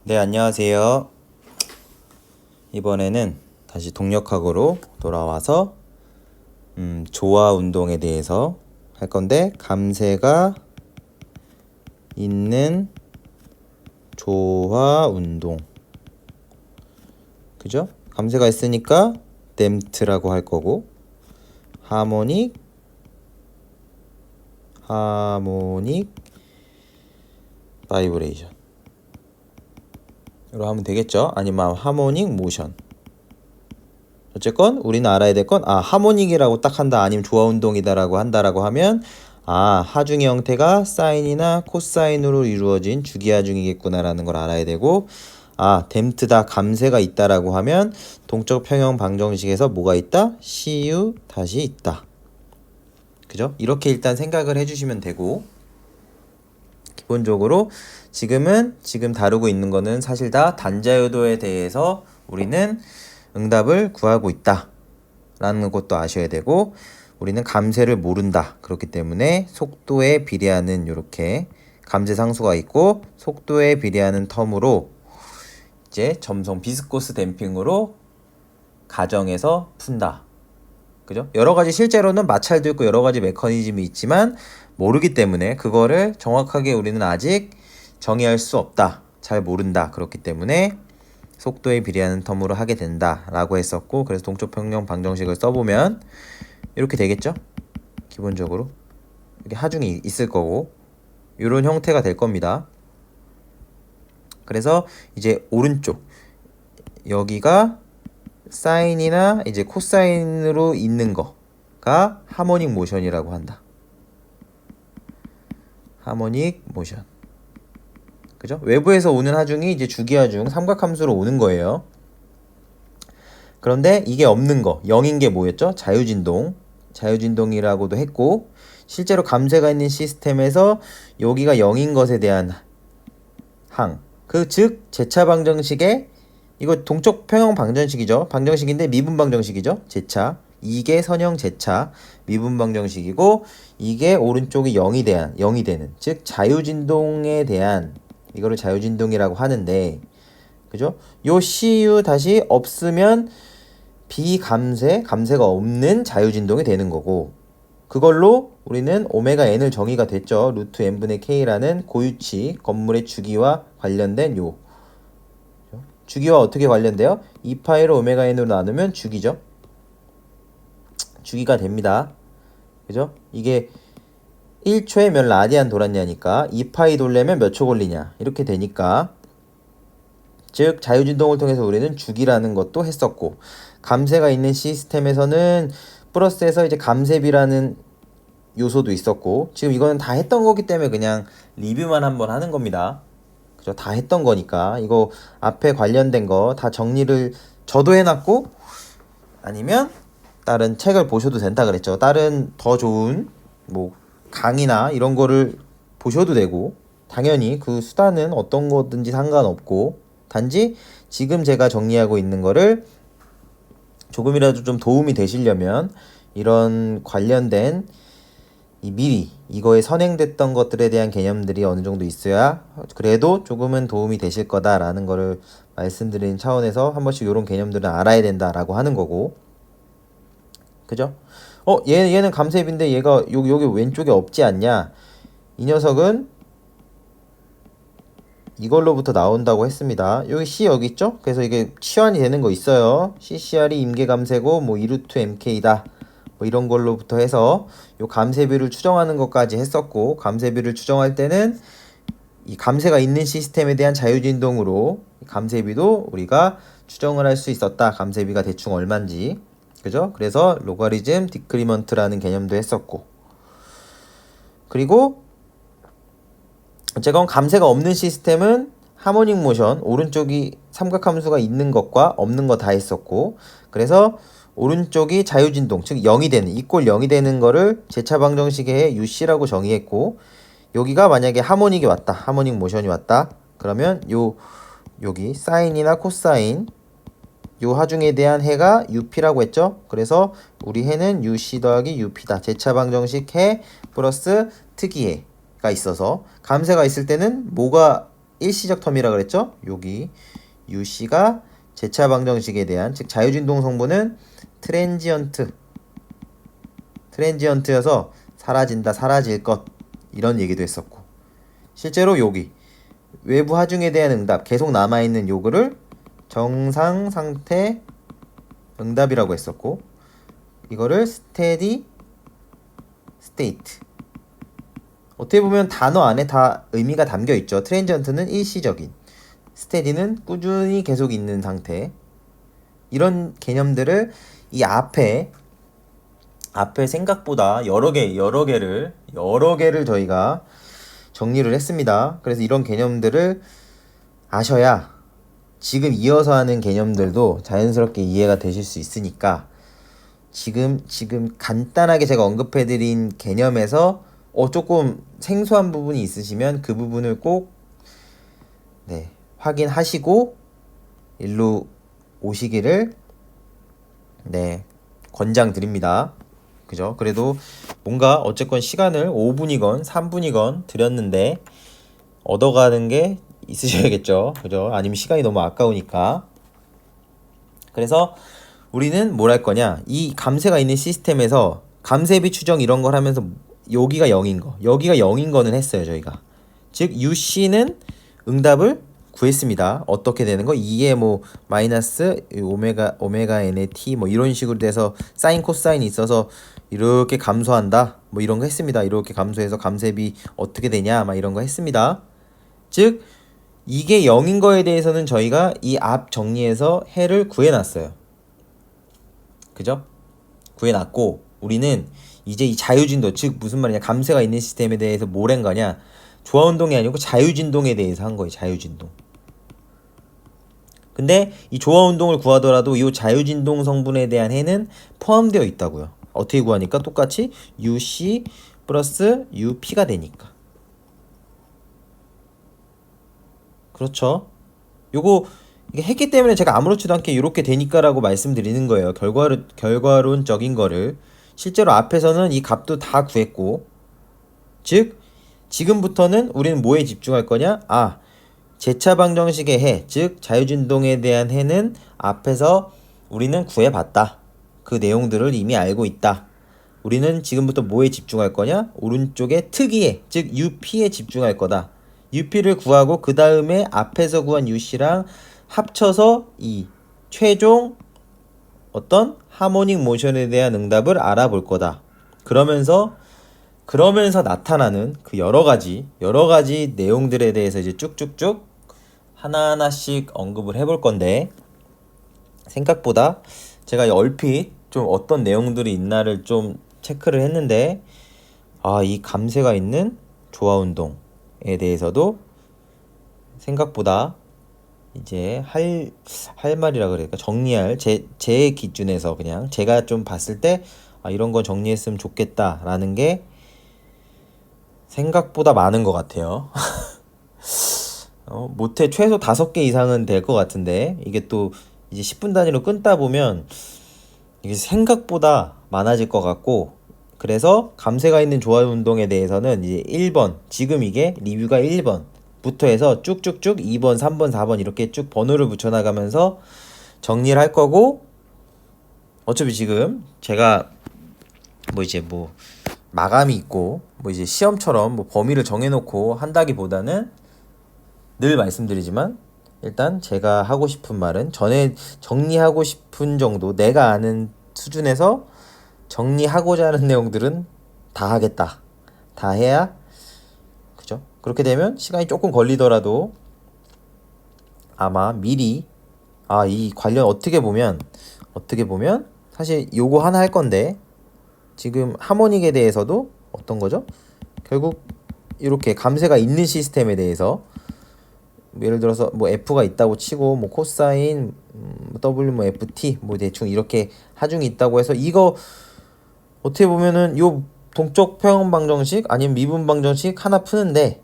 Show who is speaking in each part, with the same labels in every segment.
Speaker 1: 네, 안녕하세요. 이번에는 다시 동력학으로 돌아와서 조화 운동에 대해서 할 건데, 감쇄가 있는 조화 운동. 그죠? 감쇄가 있으니까 댐프트라고 할 거고, 하모닉 바이브레이션 으로 하면 되겠죠? 아니면 하모닉 모션. 어쨌건 우리는 알아야 될 건 하모닉이라고 딱 한다, 아니면 조화 운동이다라고 한다라고 하면 하중의 형태가 사인이나 코사인으로 이루어진 주기하중이겠구나라는 걸 알아야 되고, 댐프트다, 감쇄가 있다라고 하면 동적 평형 방정식에서 뭐가 있다? CU 다시 있다. 그죠? 이렇게 일단 생각을 해주시면 되고, 기본적으로 지금 다루고 있는 거는 사실 다 단자요도에 대해서 우리는 응답을 구하고 있다 라는 것도 아셔야 되고, 우리는 감쇄를 모른다. 그렇기 때문에 속도에 비례하는 이렇게 감쇄 상수가 있고, 속도에 비례하는 텀으로 이제 점성 비스코스 댐핑으로 가정해서 푼다. 그죠? 여러 가지 실제로는 마찰도 있고 여러 가지 메커니즘이 있지만 모르기 때문에 그거를 정확하게 우리는 아직 정의할 수 없다. 잘 모른다. 그렇기 때문에 속도에 비례하는 텀으로 하게 된다 라고 했었고, 그래서 동적 평형 방정식을 써보면 이렇게 되겠죠? 기본적으로 이렇게 하중이 있을 거고 이런 형태가 될 겁니다. 그래서 이제 오른쪽 여기가 사인이나 이제 코사인으로 있는 거가 하모닉 모션이라고 한다. 하모닉 모션. 그죠? 외부에서 오는 하중이 이제 주기하중 삼각함수로 오는 거예요. 그런데 이게 없는 거, 0인 게 뭐였죠? 자유진동. 자유진동이라고도 했고, 실제로 감쇄가 있는 시스템에서 여기가 0인 것에 대한 항. 즉 제차 방정식에, 이거 동적 평형 방정식이죠. 방정식인데 미분 방정식이죠. 제차. 이게 선형 제차 미분 방정식이고, 이게 오른쪽이 0이 되는, 즉 자유진동에 대한, 이거를 자유진동이라고 하는데, 그죠? 요 CU 다시 없으면 감쇄가 없는 자유진동이 되는 거고, 그걸로 우리는 오메가 n을 정의가 됐죠. 루트 n분의 k라는 고유치, 건물의 주기와 관련된 주기와 어떻게 관련돼요? 2파이를 오메가 n으로 나누면 주기죠. 주기가 됩니다. 그죠? 이게 1초에 몇 라디안 돌았냐니까 2파이 돌려면 몇 초 걸리냐 이렇게 되니까, 즉 자유진동을 통해서 우리는 주기라는 것도 했었고, 감쇄가 있는 시스템에서는 플러스에서 이제 감쇄비라는 요소도 있었고, 지금 이거는 다 했던 거기 때문에 그냥 리뷰만 한번 하는 겁니다. 그죠? 다 했던 거니까 이거 앞에 관련된 거 다 정리를 저도 해놨고, 아니면 다른 책을 보셔도 된다 그랬죠. 다른 더 좋은 뭐 강의나 이런 거를 보셔도 되고, 당연히 그 수단은 어떤 거든지 상관없고, 단지 지금 제가 정리하고 있는 거를 조금이라도 좀 도움이 되시려면 이런 관련된 미리 이거에 선행됐던 것들에 대한 개념들이 어느 정도 있어야 그래도 조금은 도움이 되실 거다라는 거를 말씀드리는 차원에서 한 번씩 이런 개념들은 알아야 된다라고 하는 거고. 그죠? 얘는 감쇄비인데 얘가 여기 왼쪽에 없지 않냐? 이 녀석은 이걸로부터 나온다고 했습니다. 여기 C 여기 있죠? 그래서 이게 치환이 되는 거 있어요. CCR이 임계감쇄고 뭐 2루트 MK다. 뭐 이런 걸로부터 해서 요 감쇄비를 추정하는 것까지 했었고, 감쇄비를 추정할 때는 이 감쇄가 있는 시스템에 대한 자유진동으로 감쇄비도 우리가 추정을 할 수 있었다. 감쇄비가 대충 얼마인지. 그죠? 그래서 로가리즘 디크리먼트라는 개념도 했었고, 그리고 어쨌건 감쇄가 없는 시스템은 하모닉 모션, 오른쪽이 삼각함수가 있는 것과 없는 거 다 했었고, 그래서 오른쪽이 자유진동, 즉 0이 되는, 이꼴 0이 되는 거를 제차 방정식에 UC라고 정의했고, 여기가 만약에 하모닉이 왔다, 하모닉 모션이 왔다, 그러면 여기 사인이나 코사인 요 하중에 대한 해가 UP라고 했죠. 그래서 우리 해는 UC 더하기 UP다. 제차 방정식 해 플러스 특이해가 있어서, 감쇄가 있을 때는 뭐가 일시적 텀이라 그랬죠? 여기 UC가 재차 방정식에 대한, 즉 자유진동 성분은 트랜지언트여서 사라진다, 사라질 것, 이런 얘기도 했었고, 실제로 여기 외부 하중에 대한 응답 계속 남아있는 요거를 정상 상태 응답이라고 했었고, 이거를 스테디 스테이트. 어떻게 보면 단어 안에 다 의미가 담겨 있죠. 트랜지언트는 일시적인, 스테디는 꾸준히 계속 있는 상태. 이런 개념들을 이 앞에 생각보다 여러 개를 저희가 정리를 했습니다. 그래서 이런 개념들을 아셔야 지금 이어서 하는 개념들도 자연스럽게 이해가 되실 수 있으니까, 지금 간단하게 제가 언급해드린 개념에서 조금 생소한 부분이 있으시면 그 부분을 꼭 확인하시고 일로 오시기를 권장드립니다. 그죠? 그래도 뭔가 어쨌건 시간을 5분이건 3분이건 드렸는데 얻어가는 게 있으셔야겠죠. 그죠? 아니면 시간이 너무 아까우니까. 그래서 우리는 뭘 할 거냐, 이 감세가 있는 시스템에서 감세비 추정 이런 걸 하면서 여기가 0인 거, 여기가 0인 거는 했어요 저희가. 즉 UC는 응답을 구했습니다. 어떻게 되는 거? 2에 뭐 마이너스 오메가 n의 t 뭐 이런 식으로 돼서 사인 코사인이 있어서 이렇게 감소한다, 뭐 이런 거 했습니다. 이렇게 감소해서 감세비 어떻게 되냐, 막 이런 거 했습니다. 즉 이게 0인 거에 대해서는 저희가 이 앞 정리해서 해를 구해놨어요. 그죠? 구해놨고, 우리는 이제 이 자유진도, 즉 무슨 말이냐, 감세가 있는 시스템에 대해서 뭘 한 거냐, 조화운동이 아니고 자유진동에 대해서 한 거예요. 자유진동. 근데 이 조화운동을 구하더라도 이 자유진동 성분에 대한 해는 포함되어 있다고요. 어떻게 구하니까? 똑같이 UC 플러스 UP가 되니까. 그렇죠? 요거 이게 했기 때문에 제가 아무렇지도 않게 이렇게 되니까라고 말씀드리는 거예요. 결과론적인 거를. 실제로 앞에서는 이 값도 다 구했고, 즉 지금부터는 우리는 뭐에 집중할 거냐? 재차 방정식의 해, 즉 자유진동에 대한 해는 앞에서 우리는 구해봤다. 그 내용들을 이미 알고 있다. 우리는 지금부터 뭐에 집중할 거냐? 오른쪽에 특이해, 즉 UP에 집중할 거다. UP를 구하고 그 다음에 앞에서 구한 UC랑 합쳐서 이 최종 어떤 하모닉 모션에 대한 응답을 알아볼 거다. 그러면서 나타나는 그 여러 가지 내용들에 대해서 이제 쭉쭉쭉 하나하나씩 언급을 해볼 건데, 생각보다 제가 얼핏 좀 어떤 내용들이 있나를 좀 체크를 했는데, 이 감세가 있는 조화운동에 대해서도 생각보다 이제 할 말이라 그럴까, 정리할 제 기준에서 그냥 제가 좀 봤을 때 이런 건 정리했으면 좋겠다라는 게 생각보다 많은 것 같아요. 못해 최소 5개 이상은 될 것 같은데, 이게 또 이제 10분 단위로 끊다 보면 이게 생각보다 많아질 것 같고, 그래서 감세가 있는 조화운동에 대해서는 이제 1번, 지금 이게 리뷰가 1번부터 해서 쭉쭉쭉 2번, 3번, 4번 이렇게 쭉 번호를 붙여나가면서 정리를 할 거고, 어차피 지금 제가 뭐 마감이 있고 이제 시험처럼 범위를 정해놓고 한다기보다는, 늘 말씀드리지만 일단 제가 하고 싶은 말은 전에 정리하고 싶은 정도, 내가 아는 수준에서 정리하고자 하는 내용들은 다 하겠다. 다 해야, 그죠? 그렇게 되면 시간이 조금 걸리더라도 아마 미리 이 관련 어떻게 보면 사실 요거 하나 할 건데, 지금 하모닉에 대해서도 어떤 거죠? 결국 이렇게 감세가 있는 시스템에 대해서 예를 들어서 뭐 F가 있다고 치고 뭐 코사인 W 뭐 FT 뭐 대충 이렇게 하중이 있다고 해서, 이거 어떻게 보면은 요 동적 평형 방정식 아니면 미분 방정식 하나 푸는데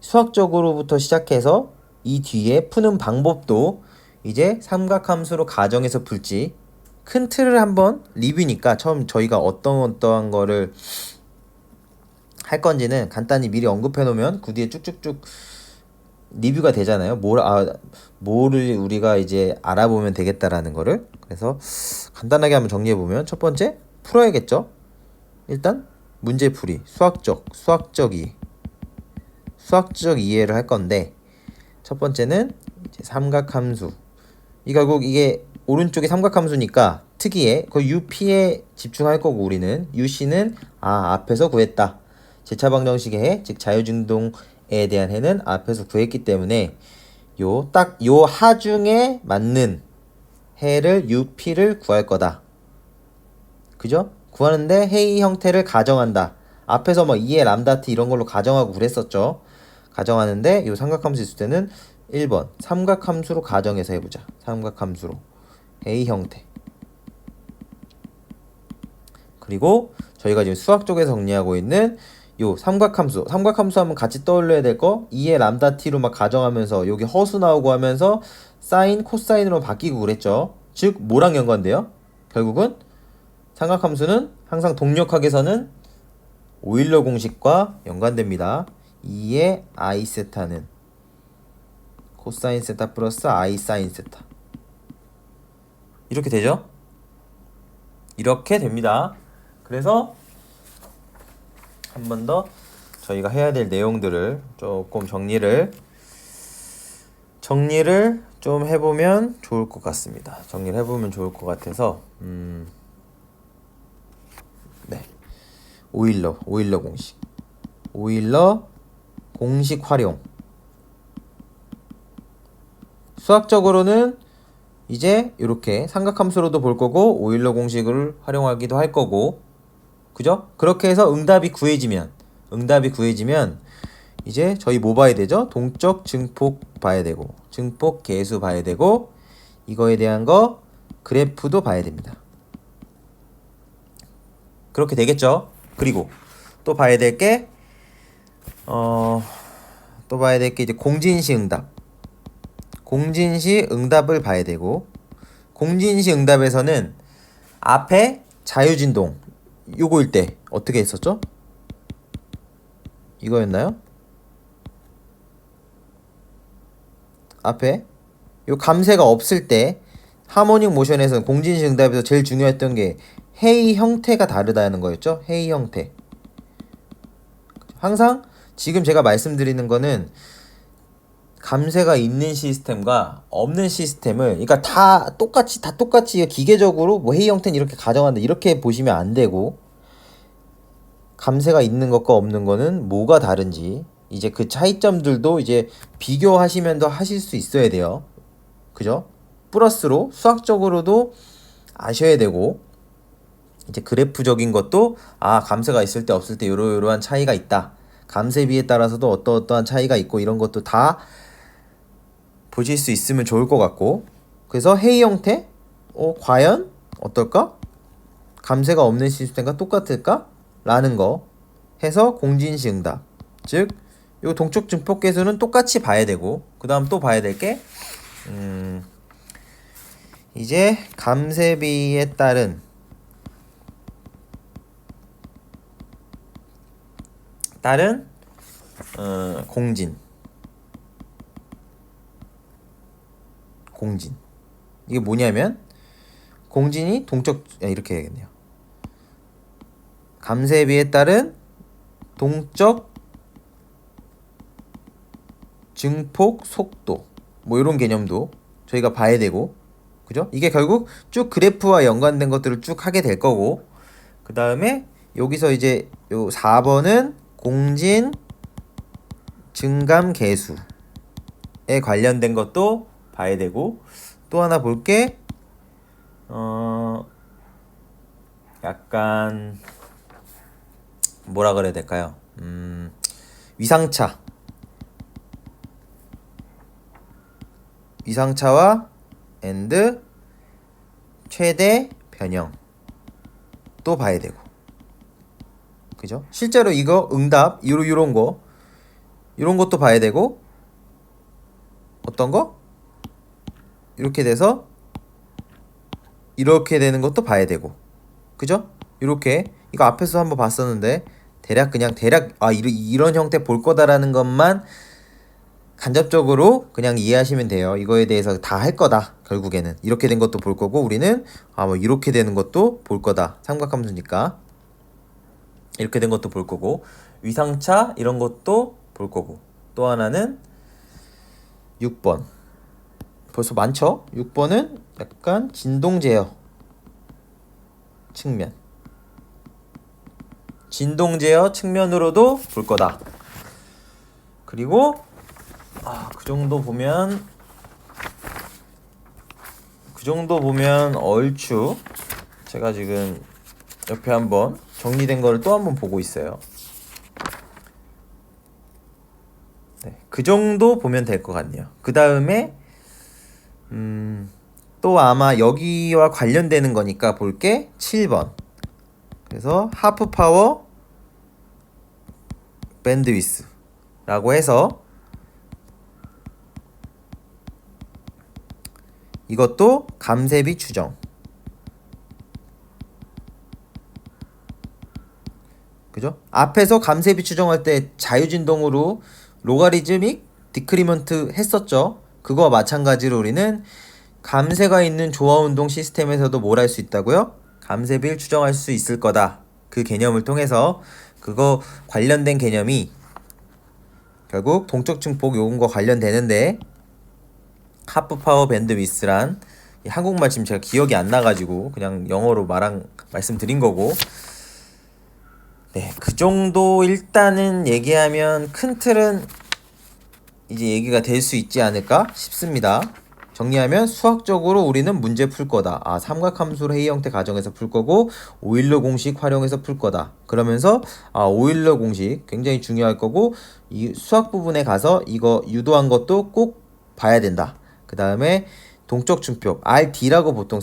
Speaker 1: 수학적으로부터 시작해서 이 뒤에 푸는 방법도 이제 삼각함수로 가정해서 풀지, 큰 틀을 한번 리뷰니까 처음 저희가 어떠한 거를 할 건지는 간단히 미리 언급해 놓으면 그 뒤에 쭉쭉쭉 리뷰가 되잖아요. 뭐를 우리가 이제 알아보면 되겠다라는 거를. 그래서 간단하게 한번 정리해 보면 첫 번째 풀어야겠죠. 일단 문제풀이, 수학적 이해를 할 건데, 첫 번째는 이제 삼각함수. 이 결국 이게 오른쪽이 삼각함수니까 특이해. 그 UP에 집중할 거고, 우리는 UC는 앞에서 구했다. 제차 방정식의 해, 즉 자유진동에 대한 해는 앞에서 구했기 때문에 딱 요 하중에 맞는 해를 UP를 구할 거다. 그죠? 구하는데 해의 형태를 가정한다. 앞에서 뭐 2의 람다 t 이런 걸로 가정하고 그랬었죠. 가정하는데 요 삼각함수 있을 때는 1번 삼각함수로 가정해서 해보자. 삼각함수로 해의 형태. 그리고 저희가 지금 수학 쪽에서 정리하고 있는 요 삼각함수 하면 같이 떠올려야 될 거 2의 람다 t로 막 가정하면서 여기 허수 나오고 하면서 사인 코사인으로 바뀌고 그랬죠. 즉 뭐랑 연관돼요? 결국은 삼각함수는 항상 동력학에서는 오일러 공식과 연관됩니다. 2의 i 세타는 코사인 세타 플러스 i 사인 세타. 이렇게 되죠? 이렇게 됩니다. 그래서 한 번 더 저희가 해야 될 내용들을 조금 정리를 좀 해보면 좋을 것 같습니다. 정리를 해보면 좋을 것 같아서 네, 오일러 공식 활용. 수학적으로는 이제 이렇게 삼각함수로도 볼 거고 오일러 공식을 활용하기도 할 거고, 그죠? 그렇게 해서 응답이 구해지면 이제 저희 뭐 봐야 되죠? 동적 증폭 봐야 되고 증폭 계수 봐야 되고 이거에 대한 거 그래프도 봐야 됩니다. 그렇게 되겠죠? 그리고 또 봐야 될 게 이제 공진시 응답을 봐야 되고, 공진시 응답에서는 앞에 자유진동 요거일 때 어떻게 했었죠? 이거였나요? 앞에 요 감쇄가 없을 때 하모닉 모션에서는 공진시 응답에서 제일 중요했던 게 해의 형태가 다르다는 거였죠. 해의 형태. 항상 지금 제가 말씀드리는 거는 감쇄가 있는 시스템과 없는 시스템을, 그러니까 다 똑같이 기계적으로 뭐 해의 형태는 이렇게 가정한다 이렇게 보시면 안 되고, 감쇄가 있는 것과 없는 거는 뭐가 다른지 이제 그 차이점들도 이제 비교하시면 더 하실 수 있어야 돼요. 그죠? 플러스로 수학적으로도 아셔야 되고, 이제 그래프적인 것도 감쇄가 있을 때 없을 때 요러요러한 차이가 있다. 감쇄비에 따라서도 어떠한 차이가 있고 이런 것도 다 보실 수 있으면 좋을 것 같고, 그래서 해의 형태 과연 어떨까? 감쇄가 없는 시스템과 똑같을까? 라는 거 해서 공진시 응답, 즉 요 동적 증폭 계수는 똑같이 봐야 되고, 그 다음 또 봐야 될 게 이제 감쇄비에 따른 공진. 이게 뭐냐면 공진이 이렇게 해야겠네요. 감쇄비에 따른 동적 증폭 속도, 뭐 이런 개념도 저희가 봐야 되고, 그죠? 이게 결국 쭉 그래프와 연관된 것들을 쭉 하게 될 거고, 그 다음에 여기서 이제 요 4번은 공진 증감 계수에 관련된 것도 봐야 되고, 또 하나 볼게 약간 뭐라 그래야 될까요? 위상차와 and 최대 변형 또 봐야 되고, 그죠? 실제로 이거 응답 이런 것도 봐야 되고, 어떤 거? 이렇게 돼서 이렇게 되는 것도 봐야 되고, 그죠? 이렇게 이거 앞에서 한번 봤었는데 대략 이런 형태 볼 거다라는 것만 간접적으로 그냥 이해하시면 돼요. 이거에 대해서 다 할 거다. 결국에는 이렇게 된 것도 볼 거고 우리는 뭐 이렇게 되는 것도 볼 거다. 삼각함수니까 이렇게 된 것도 볼 거고 위상차 이런 것도 볼 거고 또 하나는 6번 벌써 많죠? 6번은 약간 진동제어 측면 진동제어 측면으로도 볼 거다. 그리고 그 정도 보면 얼추 제가 지금 옆에 한번 정리된 거를 또 한번 보고 있어요. 네, 그 정도 보면 될 것 같네요. 그 다음에 또 아마 여기와 관련되는 거니까 볼게 7번. 그래서 하프 파워 밴드위스라고 해서 이것도 감쇄비 추정. 그죠? 앞에서 감쇄비 추정할 때 자유진동으로 로가리즘믹 디크리먼트 했었죠. 그거와 마찬가지로 우리는 감쇄가 있는 조화운동 시스템에서도 뭘 할 수 있다고요? 감쇄비를 추정할 수 있을 거다. 그 개념을 통해서 그거 관련된 개념이 결국 동적 증폭 요금과 관련되는데 하프 파워 밴드 위스란 한국말 지금 제가 기억이 안 나가지고 그냥 영어로 말씀드린 거고 네, 그 정도 일단은 얘기하면 큰 틀은 이제 얘기가 될 수 있지 않을까 싶습니다. 정리하면 수학적으로 우리는 문제 풀 거다. 삼각함수를 회의 형태 가정에서 풀 거고 오일러 공식 활용해서 풀 거다. 그러면서 오일러 공식 굉장히 중요할 거고 이 수학 부분에 가서 이거 유도한 것도 꼭 봐야 된다. 그 다음에 동적 증폭 RD라고 보통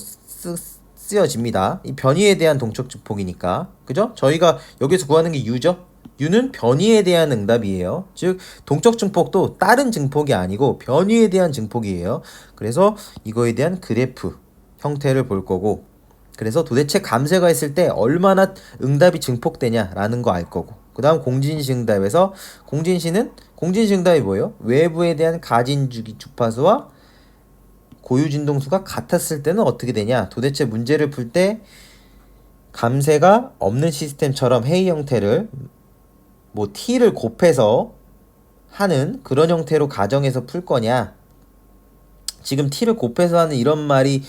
Speaker 1: 쓰여집니다. 이 변이에 대한 동적 증폭이니까 그죠? 저희가 여기서 구하는 게 U죠? U는 변이에 대한 응답이에요. 즉 동적 증폭도 다른 증폭이 아니고 변이에 대한 증폭이에요. 그래서 이거에 대한 그래프 형태를 볼 거고 그래서 도대체 감쇄가 있을 때 얼마나 응답이 증폭되냐라는 거 알 거고 그 다음 공진시 응답에서 공진시 응답이 뭐예요? 외부에 대한 가진주기 주파수와 고유진동수가 같았을 때는 어떻게 되냐? 도대체 문제를 풀 때 감쇄가 없는 시스템처럼 회의 형태를 t를 곱해서 하는 그런 형태로 가정해서 풀 거냐? 지금 t를 곱해서 하는 이런 말이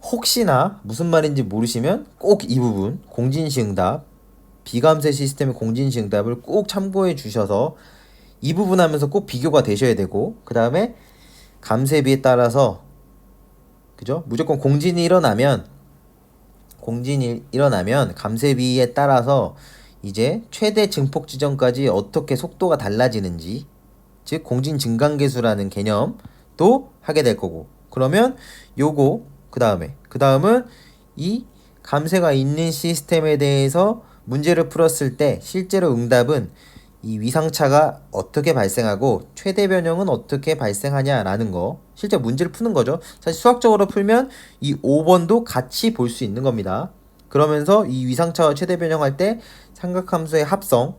Speaker 1: 혹시나 무슨 말인지 모르시면 꼭 이 부분 공진시응답 비감쇄 시스템의 공진시응답을 꼭 참고해 주셔서 이 부분 하면서 꼭 비교가 되셔야 되고 그 다음에 감쇄비에 따라서 그죠? 무조건 공진이 일어나면 감쇄비에 따라서 이제 최대 증폭 지점까지 어떻게 속도가 달라지는지 즉 공진 증강계수라는 개념도 하게 될 거고 그러면 요거 그 다음은 이 감쇄가 있는 시스템에 대해서 문제를 풀었을 때 실제로 응답은 이 위상차가 어떻게 발생하고 최대 변형은 어떻게 발생하냐라는 거 실제 문제를 푸는 거죠. 사실 수학적으로 풀면 이 5번도 같이 볼 수 있는 겁니다. 그러면서 이 위상차와 최대 변형할 때 삼각함수의 합성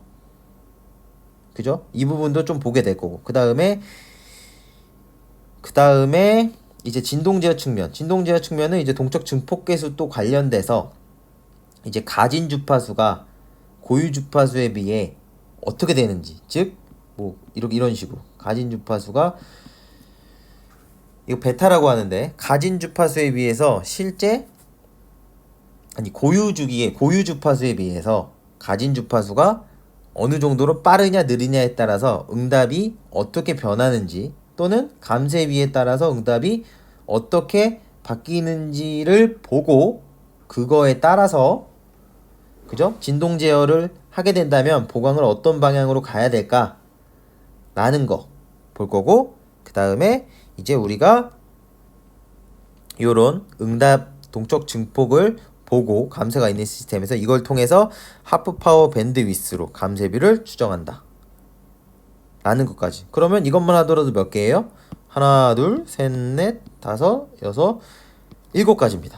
Speaker 1: 그죠? 이 부분도 좀 보게 될 거고 그 다음에 이제 진동제어 측면은 이제 동적 증폭계수 또 관련돼서 이제 가진 주파수가 고유 주파수에 비해 어떻게 되는지 즉 이런 식으로 가진 주파수가 이거 베타라고 하는데 가진 주파수에 비해서 고유 주파수에 비해서 가진 주파수가 어느 정도로 빠르냐 느리냐에 따라서 응답이 어떻게 변하는지 또는 감쇄비에 따라서 응답이 어떻게 바뀌는지를 보고 그거에 따라서 그죠? 진동 제어를 하게 된다면 보강을 어떤 방향으로 가야 될까? 라는 거 볼 거고 그 다음에 이제 우리가 요런 응답 동적 증폭을 보고 감쇄가 있는 시스템에서 이걸 통해서 하프 파워 밴드 위스로 감쇄비를 추정한다. 라는 것까지. 그러면 이것만 하더라도 몇 개예요? 하나, 둘, 셋, 넷, 다섯, 여섯, 7가지입니다.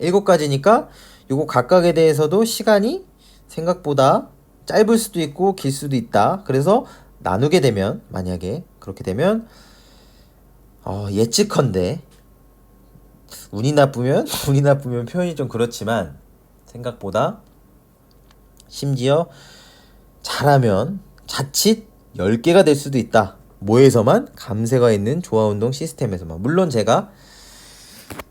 Speaker 1: 7가지니까 요거 각각에 대해서도 시간이 생각보다 짧을 수도 있고 길 수도 있다. 그래서 나누게 되면 만약에 그렇게 되면 예측컨대 운이 나쁘면 운이 나쁘면 표현이 좀 그렇지만 생각보다 심지어 잘하면 자칫 10개가 될 수도 있다. 뭐에서만? 감세가 있는 조화운동 시스템에서만. 물론 제가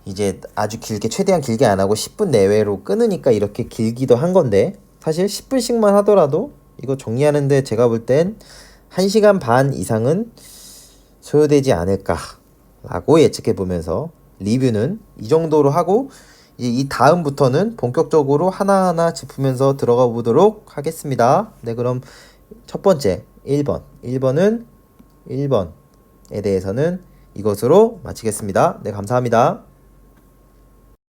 Speaker 1: 이제 아주 길게 최대한 길게 안 하고 10분 내외로 끊으니까 이렇게 길기도 한 건데 사실 10분씩만 하더라도 이거 정리하는데 제가 볼 땐 1시간 반 이상은 소요되지 않을까 라고 예측해 보면서 리뷰는 이 정도로 하고 이제 이 다음부터는 본격적으로 하나하나 짚으면서 들어가 보도록 하겠습니다. 네, 그럼 첫 번째 1번은 1번에 대해서는 이것으로 마치겠습니다. 네, 감사합니다.